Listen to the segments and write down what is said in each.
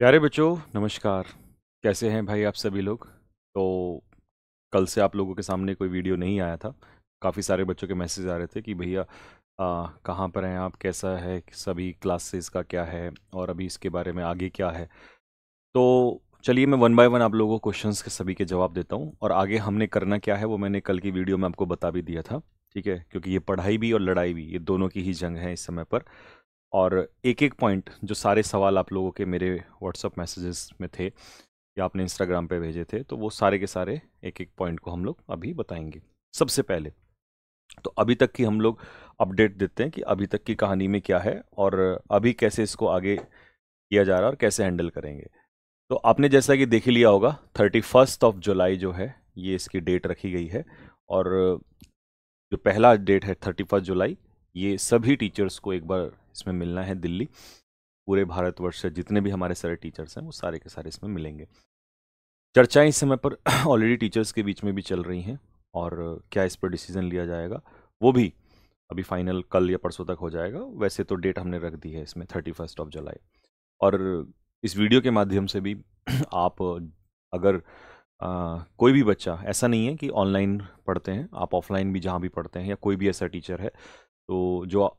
प्यारे बच्चों, नमस्कार। कैसे हैं भाई आप सभी लोग? तो कल से आप लोगों के सामने कोई वीडियो नहीं आया था। काफ़ी सारे बच्चों के मैसेज आ रहे थे कि भैया कहाँ पर हैं आप, कैसा है, सभी क्लासेस का क्या है और अभी इसके बारे में आगे क्या है। तो चलिए मैं वन बाय वन आप लोगों को क्वेश्चंस के सभी के जवाब देता हूँ और आगे हमने करना क्या है वो मैंने कल की वीडियो में आपको बता भी दिया था। ठीक है, क्योंकि ये पढ़ाई भी और लड़ाई भी, ये दोनों की ही जंग है इस समय पर। और एक एक पॉइंट, जो सारे सवाल आप लोगों के मेरे व्हाट्सअप मैसेजेस में थे या आपने इंस्टाग्राम पे भेजे थे, तो वो सारे के सारे एक एक पॉइंट को हम लोग अभी बताएंगे। सबसे पहले तो अभी तक की हम लोग अपडेट देते हैं कि अभी तक की कहानी में क्या है और अभी कैसे इसको आगे किया जा रहा है और कैसे हैंडल करेंगे। तो आपने जैसा कि देख ही लिया होगा, 31 जुलाई जो है ये इसकी डेट रखी गई है। और जो पहला डेट है 31 जुलाई, ये सभी टीचर्स को एक बार इसमें मिलना है दिल्ली। पूरे भारतवर्ष से जितने भी हमारे सारे टीचर्स हैं वो सारे के सारे इसमें मिलेंगे। चर्चाएं इस समय पर ऑलरेडी टीचर्स के बीच में भी चल रही हैं और क्या इस पर डिसीजन लिया जाएगा वो भी अभी फाइनल कल या परसों तक हो जाएगा। वैसे तो डेट हमने रख दी है इसमें 31 जुलाई। और इस वीडियो के माध्यम से भी आप अगर कोई भी बच्चा, ऐसा नहीं है कि ऑनलाइन पढ़ते हैं, आप ऑफलाइन भी जहाँ भी पढ़ते हैं या कोई भी ऐसा टीचर है तो जो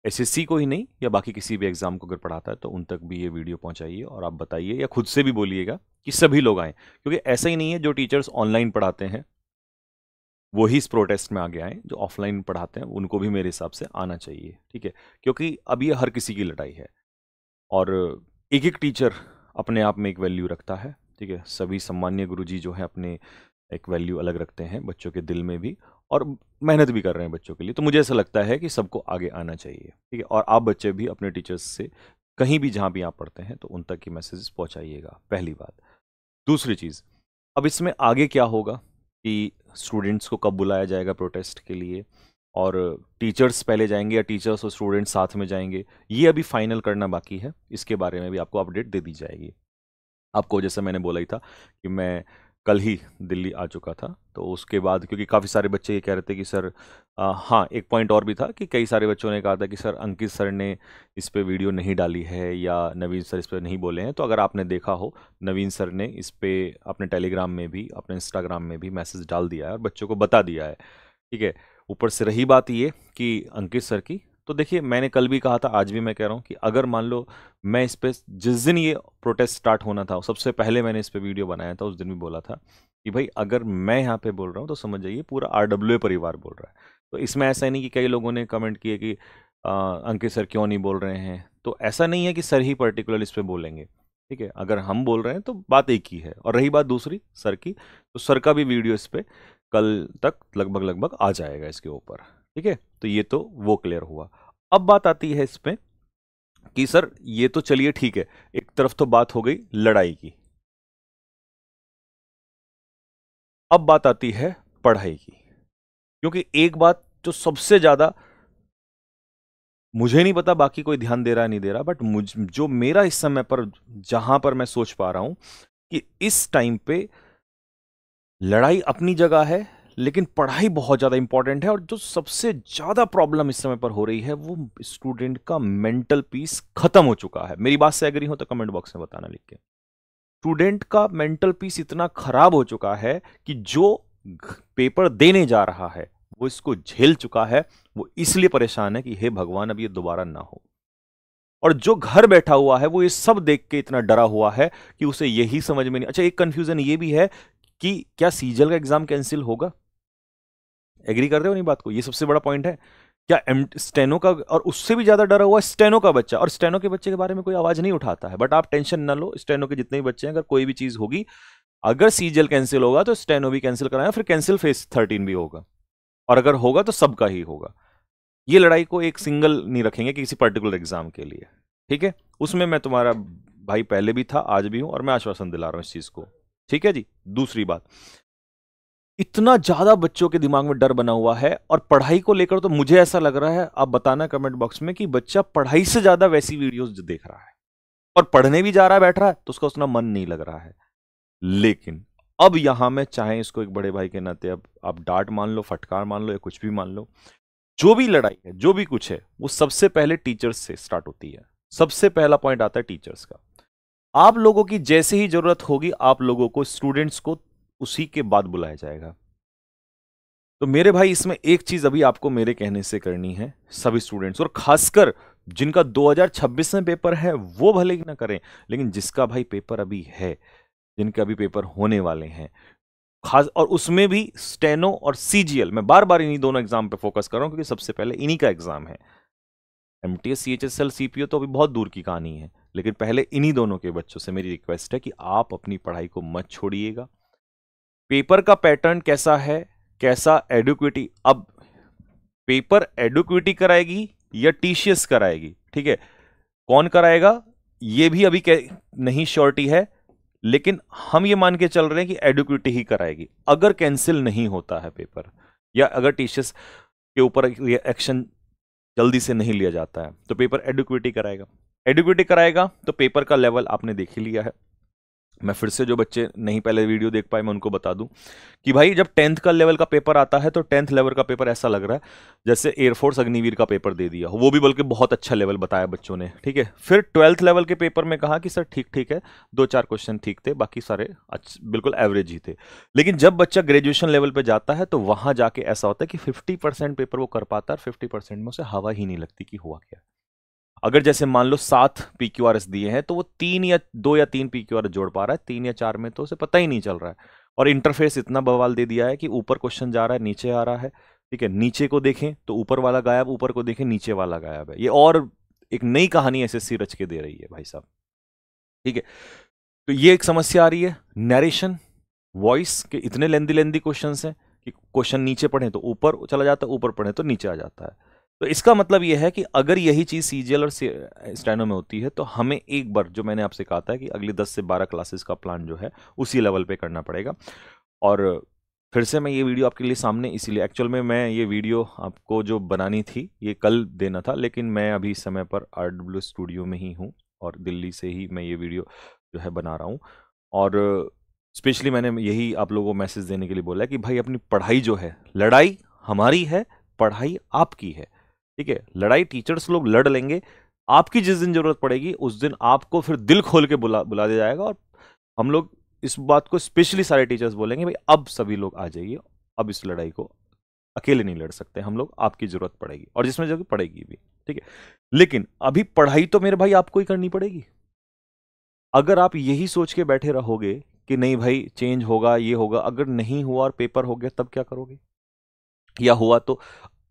एसएससी को ही नहीं या बाकी किसी भी एग्जाम को अगर पढ़ाता है तो उन तक भी ये वीडियो पहुंचाइए और आप बताइए या खुद से भी बोलिएगा कि सभी लोग आएँ। क्योंकि ऐसा ही नहीं है जो टीचर्स ऑनलाइन पढ़ाते हैं वो ही इस प्रोटेस्ट में आगे आए, जो ऑफलाइन पढ़ाते हैं उनको भी मेरे हिसाब से आना चाहिए। ठीक है, क्योंकि अब ये हर किसी की लड़ाई है और एक एक टीचर अपने आप में एक वैल्यू रखता है। ठीक है, सभी सम्मान्य गुरुजी जो है अपने एक वैल्यू अलग रखते हैं बच्चों के दिल में भी और मेहनत भी कर रहे हैं बच्चों के लिए। तो मुझे ऐसा लगता है कि सबको आगे आना चाहिए। ठीक है, और आप बच्चे भी अपने टीचर्स से कहीं भी जहाँ भी आप पढ़ते हैं तो उन तक की मैसेजेस पहुँचाइएगा, पहली बात। दूसरी चीज़, अब इसमें आगे क्या होगा कि स्टूडेंट्स को कब बुलाया जाएगा प्रोटेस्ट के लिए और टीचर्स पहले जाएंगे या टीचर्स और स्टूडेंट्स साथ में जाएंगे, ये अभी फाइनल करना बाकी है। इसके बारे में भी आपको अपडेट दे दी जाएगी। आपको जैसे मैंने बोला ही था कि मैं कल ही दिल्ली आ चुका था, तो उसके बाद क्योंकि काफ़ी सारे बच्चे ये कह रहे थे कि सर हाँ, एक पॉइंट और भी था कि कई सारे बच्चों ने कहा था कि सर अंकित सर ने इस पे वीडियो नहीं डाली है या नवीन सर इस पे नहीं बोले हैं। तो अगर आपने देखा हो, नवीन सर ने इस पे अपने टेलीग्राम में भी अपने इंस्टाग्राम में भी मैसेज डाल दिया है और बच्चों को बता दिया है। ठीक है, ऊपर से रही बात ये कि अंकित सर की, तो देखिए मैंने कल भी कहा था, आज भी मैं कह रहा हूँ कि अगर मान लो मैं इस पे जिस दिन ये प्रोटेस्ट स्टार्ट होना था सबसे पहले मैंने इस पे वीडियो बनाया था, उस दिन भी बोला था कि भाई अगर मैं यहाँ पे बोल रहा हूँ तो समझ जाइए पूरा आरडब्ल्यू परिवार बोल रहा है। तो इसमें ऐसा ही नहीं कि कई लोगों ने कमेंट किए कि अंकित सर क्यों नहीं बोल रहे हैं। तो ऐसा नहीं है कि सर ही पर्टिकुलर इस पे बोलेंगे। ठीक है, अगर हम बोल रहे हैं तो बात एक ही है। और रही बात दूसरी सर की, तो सर का भी वीडियो इस पे कल तक लगभग लगभग आ जाएगा इसके ऊपर। ठीक है, तो ये तो वो क्लियर हुआ। अब बात आती है इस पे कि सर ये तो चलिए ठीक है, एक तरफ तो बात हो गई लड़ाई की, अब बात आती है पढ़ाई की। क्योंकि एक बात जो सबसे ज्यादा, मुझे नहीं पता बाकी कोई ध्यान दे रहा है नहीं दे रहा, बट मुझ जो मेरा इस समय पर जहां पर मैं सोच पा रहा हूं कि इस टाइम पे लड़ाई अपनी जगह है लेकिन पढ़ाई बहुत ज्यादा इंपॉर्टेंट है। और जो सबसे ज्यादा प्रॉब्लम इस समय पर हो रही है वो स्टूडेंट का मेंटल पीस खत्म हो चुका है। मेरी बात से एग्री हो तो कमेंट बॉक्स में बताना लिख के। स्टूडेंट का मेंटल पीस इतना खराब हो चुका है कि जो पेपर देने जा रहा है वो इसको झेल चुका है, वो इसलिए परेशान है कि हे भगवान अब ये दोबारा ना हो। और जो घर बैठा हुआ है वो ये सब देख के इतना डरा हुआ है कि उसे यही समझ में नहीं। अच्छा, एक कंफ्यूजन ये भी है कि क्या सीजल का एग्जाम कैंसिल होगा? एग्री कर रहे हो नहीं बात को? ये सबसे बड़ा पॉइंट है। क्या स्टेनो का, और उससे भी ज्यादा डरा हुआ स्टेनो का बच्चा, और स्टेनो के बच्चे के बारे में कोई आवाज नहीं उठाता है। बट आप टेंशन ना लो, स्टेनो के जितने भी बच्चे हैं, अगर कोई भी चीज होगी, अगर सीजल कैंसिल होगा तो स्टेनो भी कैंसिल कराया, फिर कैंसिल फेस 13 भी होगा। और अगर होगा तो सबका ही होगा। ये लड़ाई को एक सिंगल नहीं रखेंगे कि किसी पर्टिकुलर एग्जाम के लिए। ठीक है, उसमें मैं तुम्हारा भाई पहले भी था, आज भी हूं, और मैं आश्वासन दिला रहा हूं इस चीज को। ठीक है जी। दूसरी बात, इतना ज्यादा बच्चों के दिमाग में डर बना हुआ है और पढ़ाई को लेकर तो मुझे ऐसा लग रहा है, आप बताना कमेंट बॉक्स में, कि बच्चा पढ़ाई से ज्यादा वैसी वीडियोस जो देख रहा है और पढ़ने भी जा रहा है, बैठ रहा है, तो उसका उतना मन नहीं लग रहा है। लेकिन अब यहां मैं, चाहे इसको एक बड़े भाई के नाते अब आप डांट मान लो, फटकार मान लो या कुछ भी मान लो, जो भी लड़ाई है, जो भी कुछ है, वो सबसे पहले टीचर्स से स्टार्ट होती है। सबसे पहला पॉइंट आता है टीचर्स का। आप लोगों की जैसे ही जरूरत होगी आप लोगों को, स्टूडेंट्स को, उसी के बाद बुलाया जाएगा। तो मेरे भाई इसमें एक चीज अभी आपको मेरे कहने से करनी है, सभी स्टूडेंट्स, और खासकर जिनका 2026 में पेपर है वो भले ही ना करें, लेकिन जिसका भाई पेपर अभी है, जिनके अभी पेपर होने वाले हैं, खास, और उसमें भी स्टेनो और सीजीएल, मैं बार बार इन्हीं दोनों एग्जाम पे फोकस कर रहा हूं क्योंकि सबसे पहले इन्हीं का एग्जाम है। एमटीएस, सीएचएसएल, सीपीओ तो अभी बहुत दूर की कहानी है, लेकिन पहले इन्हीं दोनों के बच्चों से मेरी रिक्वेस्ट है कि आप अपनी पढ़ाई को मत छोड़िएगा। पेपर का पैटर्न कैसा है, कैसा एडुक्विटी, अब पेपर एडुक्विटी कराएगी या टीसीएस कराएगी, ठीक है, कौन कराएगा ये भी अभी नहीं श्योरिटी है, लेकिन हम ये मान के चल रहे हैं कि एडुक्विटी ही कराएगी। अगर कैंसिल नहीं होता है पेपर, या अगर टीसीएस के ऊपर एक्शन जल्दी से नहीं लिया जाता है, तो पेपर एडुक्विटी कराएगा। एडुक्विटी कराएगा तो पेपर का लेवल आपने देख ही लिया है। मैं फिर से, जो बच्चे नहीं पहले वीडियो देख पाए, मैं उनको बता दूं कि भाई जब 10th का लेवल का पेपर आता है तो 10th लेवल का पेपर ऐसा लग रहा है जैसे एयरफोर्स अग्निवीर का पेपर दे दिया, वो भी बल्कि बहुत अच्छा लेवल बताया बच्चों ने, ठीक है। फिर 12th लेवल के पेपर में कहा कि सर ठीक ठीक है, 2-4 क्वेश्चन ठीक थे, बाकी सारे बिल्कुल एवरेज ही थे। लेकिन जब बच्चा ग्रेजुएशन लेवल पर जाता है तो वहां जाके ऐसा होता है कि 50% पेपर वो कर पाता है, 50% में उसे हवा ही नहीं लगती कि हुआ क्या। अगर जैसे मान लो 7 PQRS दिए हैं तो वो 2 या 3 PQRS जोड़ पा रहा है, 3 या 4 में तो उसे पता ही नहीं चल रहा है। और इंटरफेस इतना बवाल दे दिया है कि ऊपर क्वेश्चन जा रहा है, नीचे आ रहा है, ठीक है, नीचे को देखें तो ऊपर वाला गायब, ऊपर को देखें नीचे वाला गायब है। ये और एक नई कहानी एसएससी रच के दे रही है भाई साहब, ठीक है। तो ये एक समस्या आ रही है। नरेशन, वॉइस के इतने लेंदी लेंदी क्वेश्चन हैं कि क्वेश्चन नीचे पढ़े तो ऊपर चला जाता है, ऊपर पढ़े तो नीचे आ जाता है। तो इसका मतलब यह है कि अगर यही चीज सीजीएल और स्टेनो में होती है तो हमें एक बार, जो मैंने आपसे कहा था कि अगली 10 से 12 क्लासेस का प्लान जो है उसी लेवल पे करना पड़ेगा। और फिर से मैं ये वीडियो आपके लिए सामने, इसीलिए एक्चुअल में मैं ये वीडियो आपको जो बनानी थी ये कल देना था, लेकिन मैं अभी इस समय पर RW स्टूडियो में ही हूँ और दिल्ली से ही मैं ये वीडियो जो है बना रहा हूँ। और स्पेशली मैंने यही आप लोगों को मैसेज देने के लिए बोला है कि भाई अपनी पढ़ाई जो है, लड़ाई हमारी है, पढ़ाई आपकी है, ठीक है। लड़ाई टीचर्स लोग लड़ लेंगे, आपकी जिस दिन जरूरत पड़ेगी उस दिन आपको फिर दिल खोल के बुला दिया जाएगा। और हम लोग इस बात को स्पेशली सारे टीचर्स बोलेंगे, भाई अब सभी लोग आ जाइए, अब इस लड़ाई को अकेले नहीं लड़ सकते हम लोग, आपकी जरूरत पड़ेगी और जिसमें जरूरत पड़ेगी भी, ठीक है। लेकिन अभी पढ़ाई तो मेरे भाई आपको ही करनी पड़ेगी। अगर आप यही सोच के बैठे रहोगे कि नहीं भाई चेंज होगा, ये होगा, अगर नहीं हुआ और पेपर हो गया तब क्या करोगे, या हुआ तो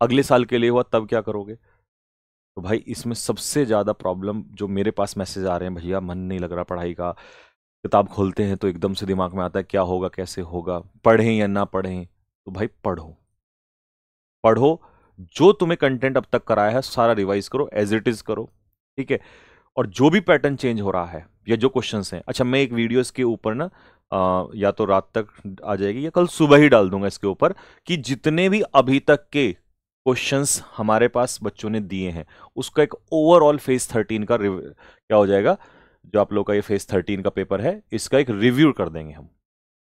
अगले साल के लिए हुआ तब क्या करोगे। तो भाई इसमें सबसे ज्यादा प्रॉब्लम जो मेरे पास मैसेज आ रहे हैं, भैया मन नहीं लग रहा पढ़ाई का, किताब खोलते हैं तो एकदम से दिमाग में आता है क्या होगा, कैसे होगा, पढ़ें या ना पढ़ें। तो भाई पढ़ो, पढ़ो, जो तुम्हें कंटेंट अब तक कराया है सारा रिवाइज करो, एज इट इज करो, ठीक है। और जो भी पैटर्न चेंज हो रहा है या जो क्वेश्चंस हैं, अच्छा मैं एक वीडियो इसके ऊपर ना या तो रात तक आ जाएगी या कल सुबह ही डाल दूंगा इसके ऊपर, कि जितने भी अभी तक के क्वेश्चंस हमारे पास बच्चों ने दिए हैं उसका एक ओवरऑल फेज 13 का क्या हो जाएगा, जो आप लोग का ये फेज 13 का पेपर है इसका एक रिव्यू कर देंगे हम,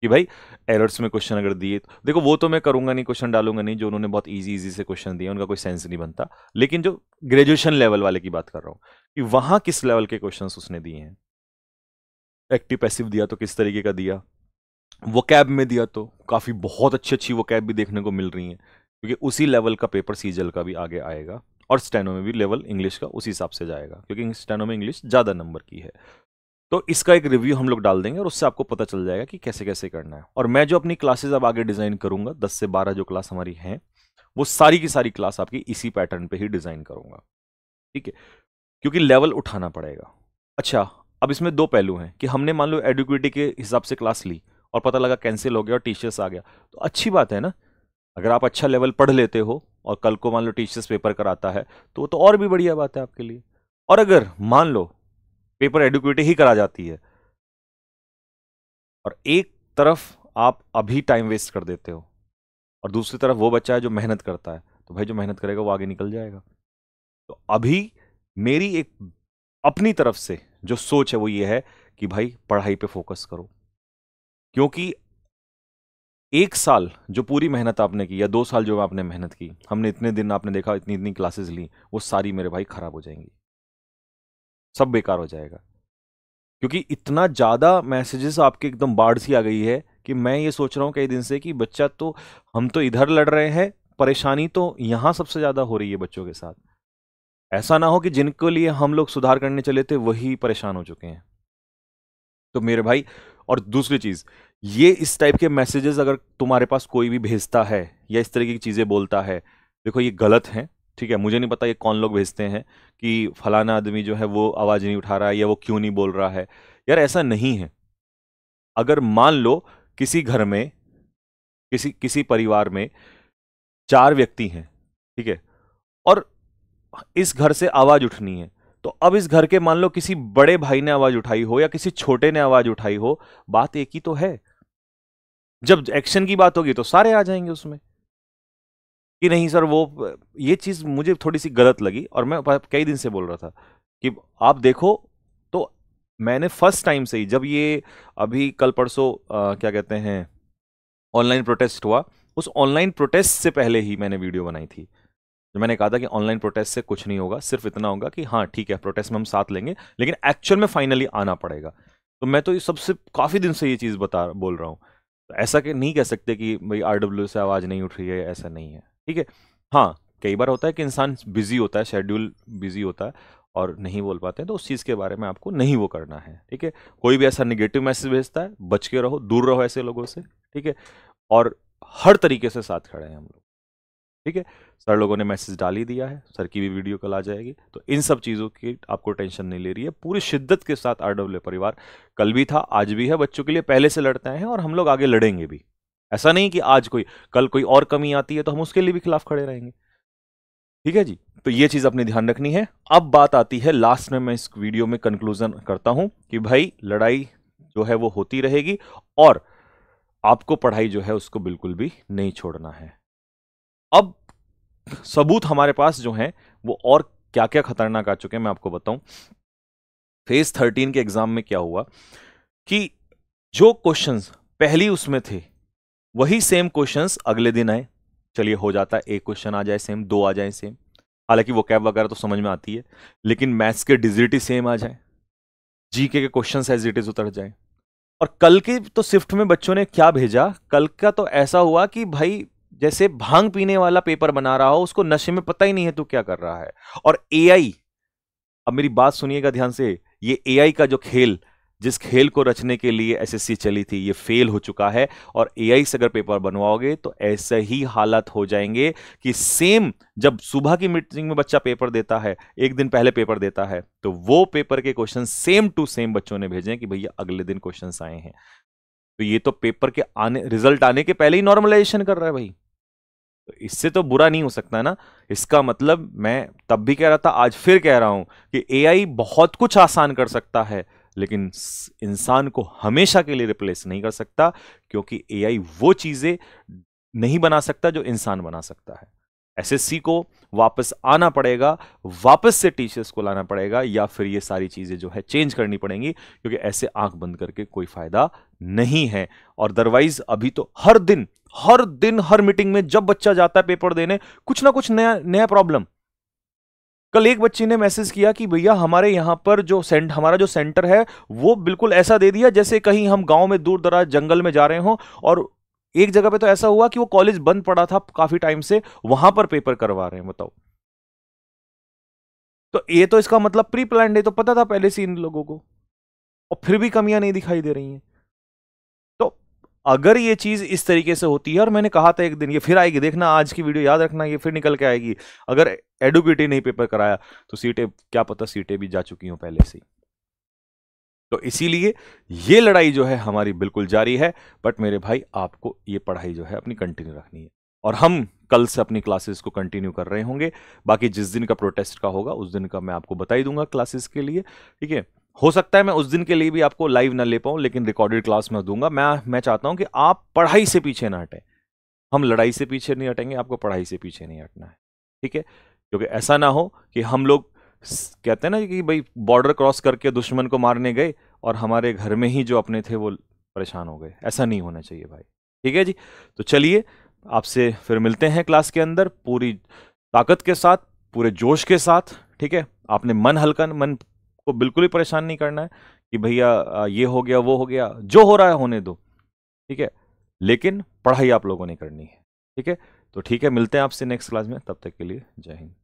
कि भाई एरर्स में क्वेश्चन अगर दिए तो देखो वो तो मैं करूंगा नहीं, क्वेश्चन डालूंगा नहीं, जो उन्होंने बहुत इजी इजी से क्वेश्चन दिए उनका कोई सेंस नहीं बनता। लेकिन जो ग्रेजुएशन लेवल वाले की बात कर रहा हूं कि वहां किस लेवल के क्वेश्चंस उसने दिए हैं, एक्टिव पैसिव दिया तो किस तरीके का दिया, वो कैब में दिया तो काफी बहुत अच्छी अच्छी वो कैब भी देखने को मिल रही है, क्योंकि उसी लेवल का पेपर सीजल का भी आगे आएगा और स्टेनो में भी लेवल इंग्लिश का उसी हिसाब से जाएगा, क्योंकि स्टेनो में इंग्लिश ज्यादा नंबर की है। तो इसका एक रिव्यू हम लोग डाल देंगे और उससे आपको पता चल जाएगा कि कैसे कैसे करना है। और मैं जो अपनी क्लासेस अब आगे डिजाइन करूंगा, 10 से 12 जो क्लास हमारी हैं, वो सारी की सारी क्लास आपकी इसी पैटर्न पे ही डिजाइन करूंगा, ठीक है, क्योंकि लेवल उठाना पड़ेगा। अच्छा, अब इसमें दो पहलू हैं कि हमने मान लो एडुक्विटी के हिसाब से क्लास ली और पता लगा कैंसिल हो गया और टीचर्स आ गया, तो अच्छी बात है ना, अगर आप अच्छा लेवल पढ़ लेते हो और कल को मान लो टीचर्स पेपर कराता है तो वो तो और भी बढ़िया बात है आपके लिए। और अगर मान लो पेपर एडुक्विटी ही करा जाती है और एक तरफ आप अभी टाइम वेस्ट कर देते हो और दूसरी तरफ वो बच्चा है जो मेहनत करता है, तो भाई जो मेहनत करेगा वो आगे निकल जाएगा। तो अभी मेरी एक अपनी तरफ से जो सोच है वो ये है कि भाई पढ़ाई पे फोकस करो, क्योंकि 1 साल जो पूरी मेहनत आपने की या 2 साल जो आपने मेहनत की, हमने इतने दिन आपने देखा इतनी इतनी क्लासेस ली, वो सारी मेरे भाई खराब हो जाएंगी, सब बेकार हो जाएगा। क्योंकि इतना ज़्यादा मैसेजेस आपके एकदम बाढ़ सी आ गई है कि मैं ये सोच रहा हूँ कई दिन से कि बच्चा तो, हम तो इधर लड़ रहे हैं, परेशानी तो यहाँ सबसे ज़्यादा हो रही है बच्चों के साथ। ऐसा ना हो कि जिनको लिए हम लोग सुधार करने चले थे वही परेशान हो चुके हैं। तो मेरे भाई, और दूसरी चीज, ये इस टाइप के मैसेजेस अगर तुम्हारे पास कोई भी भेजता है या इस तरीके की चीजें बोलता है, देखो ये गलत है, ठीक है। मुझे नहीं पता ये कौन लोग भेजते हैं कि फलाना आदमी जो है वो आवाज नहीं उठा रहा है या वो क्यों नहीं बोल रहा है। यार ऐसा नहीं है। अगर मान लो किसी घर में, किसी किसी परिवार में 4 व्यक्ति हैं, ठीक है, और इस घर से आवाज उठनी है, तो अब इस घर के मान लो किसी बड़े भाई ने आवाज उठाई हो या किसी छोटे ने आवाज उठाई हो, बात एक ही तो है। जब एक्शन की बात होगी तो सारे आ जाएंगे उसमें कि नहीं सर वो, ये चीज मुझे थोड़ी सी गलत लगी और मैं कई दिन से बोल रहा था कि आप देखो। तो मैंने फर्स्ट टाइम से ही, जब ये अभी कल परसों क्या कहते हैं, ऑनलाइन प्रोटेस्ट हुआ, उस ऑनलाइन प्रोटेस्ट से पहले ही मैंने वीडियो बनाई थी। जो मैंने कहा था कि ऑनलाइन प्रोटेस्ट से कुछ नहीं होगा, सिर्फ इतना होगा कि हाँ ठीक है प्रोटेस्ट में हम साथ लेंगे, लेकिन एक्चुअल में फाइनली आना पड़ेगा। तो मैं तो ये सबसे काफी दिन से ये चीज बोल रहा हूँ। तो ऐसा कि नहीं कह सकते कि भाई आरडब्ल्यू से आवाज नहीं उठ रही है, ऐसा नहीं है, ठीक है। हाँ, कई बार होता है कि इंसान बिजी होता है, शेड्यूल बिजी होता है और नहीं बोल पाते हैं, तो उस चीज के बारे में आपको नहीं वो करना है, ठीक है। कोई भी ऐसा निगेटिव मैसेज भेजता है, बच के रहो, दूर रहो ऐसे लोगों से, ठीक है। और हर तरीके से साथ खड़े हैं हम लोग, ठीक है। सर लोगों ने मैसेज डाल ही दिया है, सर की भी वीडियो कल आ जाएगी, तो इन सब चीज़ों की आपको टेंशन नहीं ले रही है। पूरी शिद्दत के साथ आरडब्ल्यू परिवार कल भी था, आज भी है, बच्चों के लिए पहले से लड़ते हैं और हम लोग आगे लड़ेंगे भी। ऐसा नहीं कि आज कल कोई और कमी आती है तो हम उसके लिए भी खिलाफ खड़े रहेंगे, ठीक है जी। तो ये चीज अपनी ध्यान रखनी है। अब बात आती है लास्ट में, मैं इस वीडियो में कंक्लूजन करता हूं कि भाई लड़ाई जो है वो होती रहेगी और आपको पढ़ाई जो है उसको बिल्कुल भी नहीं छोड़ना है। अब सबूत हमारे पास जो है वो और क्या क्या खतरनाक आ चुके हैं मैं आपको बताऊं। फेज 13 के एग्जाम में क्या हुआ कि जो क्वेश्चंस पहली उसमें थे वही सेम क्वेश्चंस अगले दिन आए। चलिए हो जाता है, एक क्वेश्चन आ जाए सेम, दो आ जाए सेम, हालांकि वो कैब वगैरह तो समझ में आती है, लेकिन मैथ्स के डिजिट ही सेम आ जाए, जीके के क्वेश्चन एज इट इज उतर जाए। और कल के तो शिफ्ट में बच्चों ने क्या भेजा, कल का तो ऐसा हुआ कि भाई जैसे भांग पीने वाला पेपर बना रहा हो, उसको नशे में पता ही नहीं है तू क्या कर रहा है। और एआई, अब मेरी बात सुनिएगा ध्यान से, ये एआई का जो खेल, जिस खेल को रचने के लिए एसएससी चली थी, ये फेल हो चुका है। और एआई से अगर पेपर बनवाओगे तो ऐसे ही हालात हो जाएंगे कि सेम, जब सुबह की मीटिंग में बच्चा पेपर देता है, एक दिन पहले पेपर देता है, तो वो पेपर के क्वेश्चन सेम टू सेम बच्चों ने भेजे कि भैया अगले दिन क्वेश्चन आए हैं। तो ये तो पेपर के आने, रिजल्ट आने के पहले ही नॉर्मलाइजेशन कर रहा है भाई। तो इससे तो बुरा नहीं हो सकता ना। इसका मतलब, मैं तब भी कह रहा था, आज फिर कह रहा हूं कि एआई बहुत कुछ आसान कर सकता है, लेकिन इंसान को हमेशा के लिए रिप्लेस नहीं कर सकता, क्योंकि एआई वो चीजें नहीं बना सकता जो इंसान बना सकता है। एसएससी को वापस आना पड़ेगा, वापस से टीचर्स को लाना पड़ेगा, या फिर ये सारी चीजें जो है चेंज करनी पड़ेंगी, क्योंकि ऐसे आंख बंद करके कोई फायदा नहीं है। और अदरवाइज अभी तो हर दिन हर मीटिंग में जब बच्चा जाता है पेपर देने, कुछ ना कुछ नया नया प्रॉब्लम। कल एक बच्ची ने मैसेज किया कि भैया हमारे यहां पर जो हमारा जो सेंटर है वो बिल्कुल ऐसा दे दिया जैसे कहीं हम गांव में दूर दराज जंगल में जा रहे हो। और एक जगह पे तो ऐसा हुआ कि वो कॉलेज बंद पड़ा था काफी टाइम से, वहां पर पेपर करवा रहे हैं, बताओ। तो ये तो इसका मतलब प्री प्लान है, तो पता था पहले से इन लोगों को, और फिर भी कमियां नहीं दिखाई दे रही हैं। तो अगर ये चीज इस तरीके से होती है, और मैंने कहा था एक दिन ये फिर आएगी, देखना आज की वीडियो याद रखना, ये फिर निकल के आएगी। अगर एडुकेटी नहीं पेपर कराया तो सीटें, क्या पता सीटें भी जा चुकी हों पहले से। तो इसीलिए ये लड़ाई जो है हमारी बिल्कुल जारी है। बट मेरे भाई, आपको ये पढ़ाई जो है अपनी कंटिन्यू रखनी है, और हम कल से अपनी क्लासेस को कंटिन्यू कर रहे होंगे। बाकी जिस दिन का प्रोटेस्ट का होगा उस दिन का मैं आपको बता ही दूंगा क्लासेस के लिए, ठीक है। हो सकता है मैं उस दिन के लिए भी आपको लाइव ना ले पाऊं, लेकिन रिकॉर्डेड क्लास में दूंगा। मैं चाहता हूं कि आप पढ़ाई से पीछे ना हटें। हम लड़ाई से पीछे नहीं हटेंगे, आपको पढ़ाई से पीछे नहीं हटना है, ठीक है। क्योंकि ऐसा ना हो कि हम लोग कहते हैं ना कि भाई बॉर्डर क्रॉस करके दुश्मन को मारने गए और हमारे घर में ही जो अपने थे वो परेशान हो गए। ऐसा नहीं होना चाहिए भाई, ठीक है जी। तो चलिए, आपसे फिर मिलते हैं क्लास के अंदर पूरी ताकत के साथ, पूरे जोश के साथ, ठीक है। आपने मन को बिल्कुल ही परेशान नहीं करना है, कि भैया ये हो गया वो हो गया, जो हो रहा है होने दो, ठीक है, लेकिन पढ़ाई आप लोगों ने करनी है, ठीक है। तो ठीक है, मिलते हैं आपसे नेक्स्ट क्लास में, तब तक के लिए जय हिंद।